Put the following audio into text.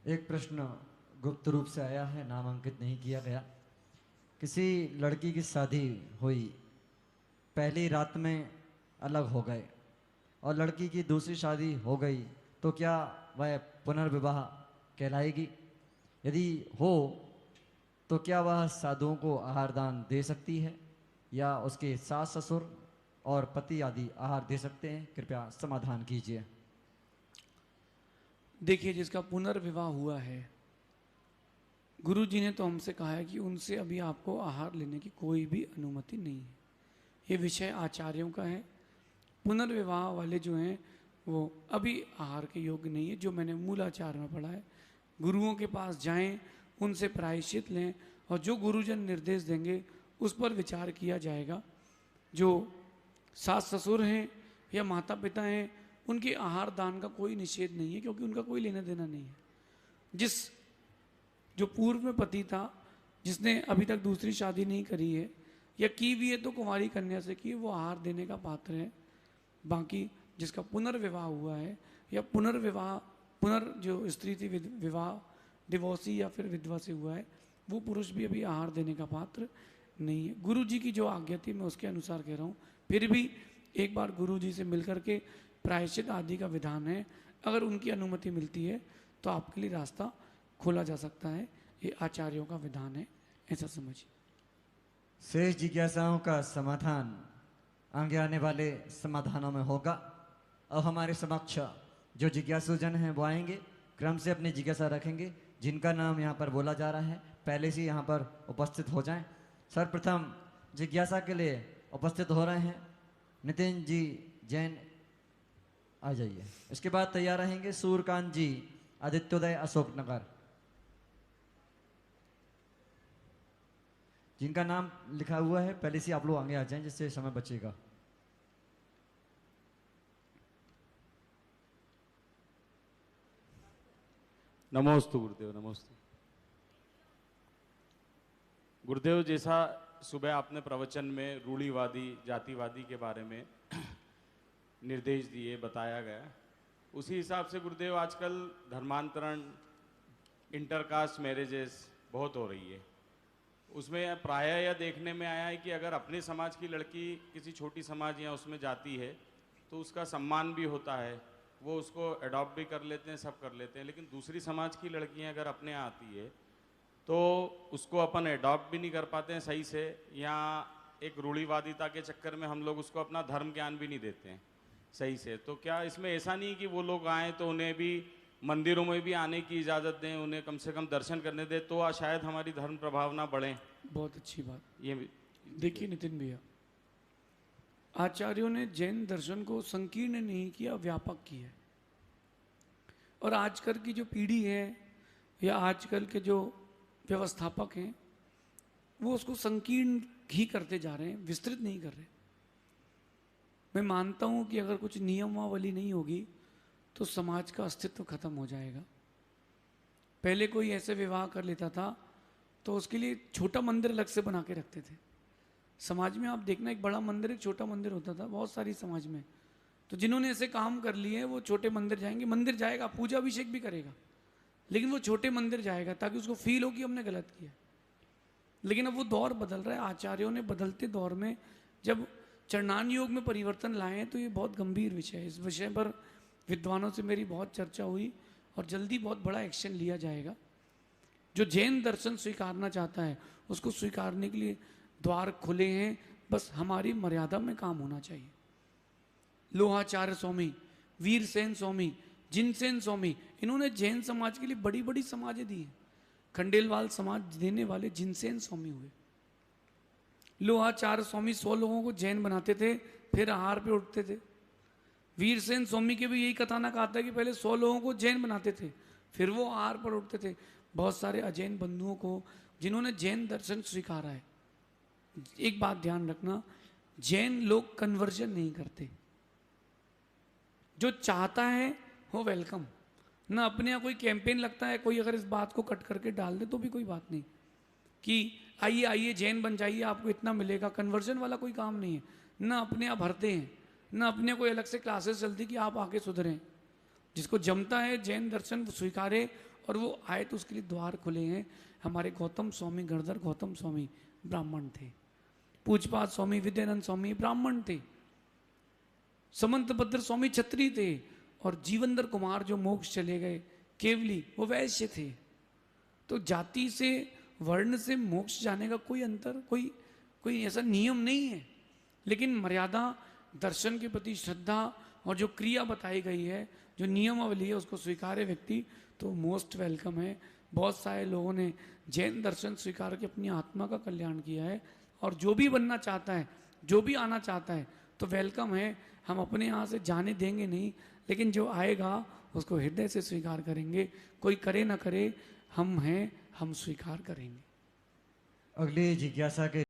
एक प्रश्न गुप्त रूप से आया है, नाम अंकित नहीं किया गया। किसी लड़की की शादी हुई, पहली रात में अलग हो गए और लड़की की दूसरी शादी हो गई, तो क्या वह पुनर्विवाह कहलाएगी? यदि हो तो क्या वह साधुओं को आहार दान दे सकती है या उसके सास ससुर और पति आदि आहार दे सकते हैं? कृपया समाधान कीजिए। देखिए, जिसका पुनर्विवाह हुआ है, गुरु जी ने तो हमसे कहा है कि उनसे अभी आपको आहार लेने की कोई भी अनुमति नहीं है। ये विषय आचार्यों का है। पुनर्विवाह वाले जो हैं वो अभी आहार के योग्य नहीं है, जो मैंने मूलाचार में पढ़ा है। गुरुओं के पास जाएं, उनसे प्रायश्चित लें और जो गुरुजन निर्देश देंगे उस पर विचार किया जाएगा। जो सास ससुर हैं या माता पिता हैं, उनके आहार दान का कोई निषेध नहीं है, क्योंकि उनका कोई लेना देना नहीं है। जो पूर्व में पति था, जिसने अभी तक दूसरी शादी नहीं करी है या की भी है तो कुंवारी कन्या से की, वो आहार देने का पात्र है। बाकी जिसका पुनर्विवाह हुआ है या जो स्त्री थी विवाह डिवोर्सी या फिर विधवा से हुआ है, वो पुरुष भी अभी आहार देने का पात्र नहीं है। गुरु जी की जो आज्ञा थी मैं उसके अनुसार कह रहा हूँ। फिर भी एक बार गुरु जी से मिलकर के प्रायश्चित आदि का विधान है, अगर उनकी अनुमति मिलती है तो आपके लिए रास्ता खोला जा सकता है। ये आचार्यों का विधान है, ऐसा समझिए। शेष जिज्ञासाओं का समाधान आगे आने वाले समाधानों में होगा। अब हमारे समक्ष जो जिज्ञासुजन हैं वो आएंगे, क्रम से अपनी जिज्ञासा रखेंगे। जिनका नाम यहाँ पर बोला जा रहा है पहले से यहाँ पर उपस्थित हो जाएं। सर्वप्रथम जिज्ञासा के लिए उपस्थित हो रहे हैं नितिन जी जैन, आ जाइए। इसके बाद तैयार रहेंगे सूर्यकांत जी, आदित्योदय अशोक नगर। जिनका नाम लिखा हुआ है पहले से आप लोग आगे आ जाएं, जिससे समय बचेगा। नमोस्तु गुरुदेव, नमोस्तु गुरुदेव। जैसा सुबह आपने प्रवचन में रूढ़िवादी जातिवादी के बारे में निर्देश दिए, बताया गया, उसी हिसाब से गुरुदेव आजकल धर्मांतरण, इंटरकास्ट मैरिजेस बहुत हो रही है। उसमें प्रायः यह देखने में आया है कि अगर अपने समाज की लड़की किसी छोटी समाज या उसमें जाती है तो उसका सम्मान भी होता है, वो उसको अडॉप्ट भी कर लेते हैं, सब कर लेते हैं। लेकिन दूसरी समाज की लड़कियां अगर अपने यहाँ आती है तो उसको अपन अडॉप्ट भी नहीं कर पाते हैं सही से, या एक रूढ़िवादिता के चक्कर में हम लोग उसको अपना धर्म ज्ञान भी नहीं देते हैं सही से। तो क्या इसमें ऐसा नहीं कि वो लोग आएँ तो उन्हें भी मंदिरों में भी आने की इजाज़त दें, उन्हें कम से कम दर्शन करने दें, तो शायद हमारी धर्म प्रभावना बढ़े? बहुत अच्छी बात। ये देखिए नितिन भैया, आचार्यों ने जैन दर्शन को संकीर्ण नहीं किया, व्यापक किया। और आजकल की जो पीढ़ी है या आजकल के जो व्यवस्थापक हैं वो उसको संकीर्ण ही करते जा रहे हैं, विस्तृत नहीं कर रहे। मैं मानता हूं कि अगर कुछ नियमावली नहीं होगी तो समाज का अस्तित्व खत्म हो जाएगा। पहले कोई ऐसे विवाह कर लेता था तो उसके लिए छोटा मंदिर अलग से बना के रखते थे। समाज में आप देखना, एक बड़ा मंदिर एक छोटा मंदिर होता था बहुत सारी समाज में। तो जिन्होंने ऐसे काम कर लिए वो छोटे मंदिर जाएंगे, मंदिर जाएगा, पूजा अभिषेक भी करेगा, लेकिन वो छोटे मंदिर जाएगा ताकि उसको फील हो कि हमने गलत किया। लेकिन अब वो दौर बदल रहा है। आचार्यों ने बदलते दौर में जब चरणान योग में परिवर्तन लाए हैं तो ये बहुत गंभीर विषय है। इस विषय पर विद्वानों से मेरी बहुत चर्चा हुई और जल्दी बहुत बड़ा एक्शन लिया जाएगा। जो जैन दर्शन स्वीकारना चाहता है उसको स्वीकारने के लिए द्वार खुले हैं, बस हमारी मर्यादा में काम होना चाहिए। लोहाचार्य स्वामी, वीरसेन स्वामी, जिनसेन स्वामी, इन्होंने जैन समाज के लिए बड़ी बड़ी समाजें दी हैं। खंडेलवाल समाज देने वाले जिनसेन स्वामी हुए। लोहाचार्य स्वामी 100 लोगों को जैन बनाते थे, फिर आहार पे उठते थे। वीरसेन स्वामी के भी यही कथानक आता है कि पहले 100 लोगों को जैन बनाते थे, फिर वो आहार पर उठते थे। बहुत सारे अजैन बंधुओं को जिन्होंने जैन दर्शन स्वीकारा है। एक बात ध्यान रखना, जैन लोग कन्वर्जन नहीं करते। जो चाहता है वो वेलकम। ना अपने यहाँ कोई कैंपेन लगता है, कोई अगर इस बात को कट करके डाल दे तो भी कोई बात नहीं कि आइए आइए जैन बन जाइए आपको इतना मिलेगा। कन्वर्जन वाला कोई काम नहीं है। ना अपने यहाँ भरते हैं, ना अपने कोई अलग से क्लासेस चलती कि आप आके सुधरें। जिसको जमता है जैन दर्शन स्वीकारे और वो आए तो उसके लिए द्वार खुले हैं। हमारे गौतम स्वामी, गणधर गौतम स्वामी ब्राह्मण थे, पूजपात स्वामी विद्यानंद स्वामी ब्राह्मण थे, समंत भद्र स्वामी छत्री थे, और जीवंदर कुमार जो मोक्ष चले गए केवली, वो वैश्य थे। तो जाति से, वर्ण से मोक्ष जाने का कोई अंतर, कोई ऐसा नियम नहीं है। लेकिन मर्यादा, दर्शन के प्रति श्रद्धा और जो क्रिया बताई गई है, जो नियमावली है, उसको स्वीकार्य व्यक्ति तो मोस्ट वेलकम है। बहुत सारे लोगों ने जैन दर्शन स्वीकार के अपनी आत्मा का कल्याण किया है, और जो भी बनना चाहता है, जो भी आना चाहता है, तो वेलकम है। हम अपने यहाँ से जाने देंगे नहीं, लेकिन जो आएगा उसको हृदय से स्वीकार करेंगे। कोई करे ना करे, हम हैं, हम स्वीकार करेंगे। अगली जिज्ञासा के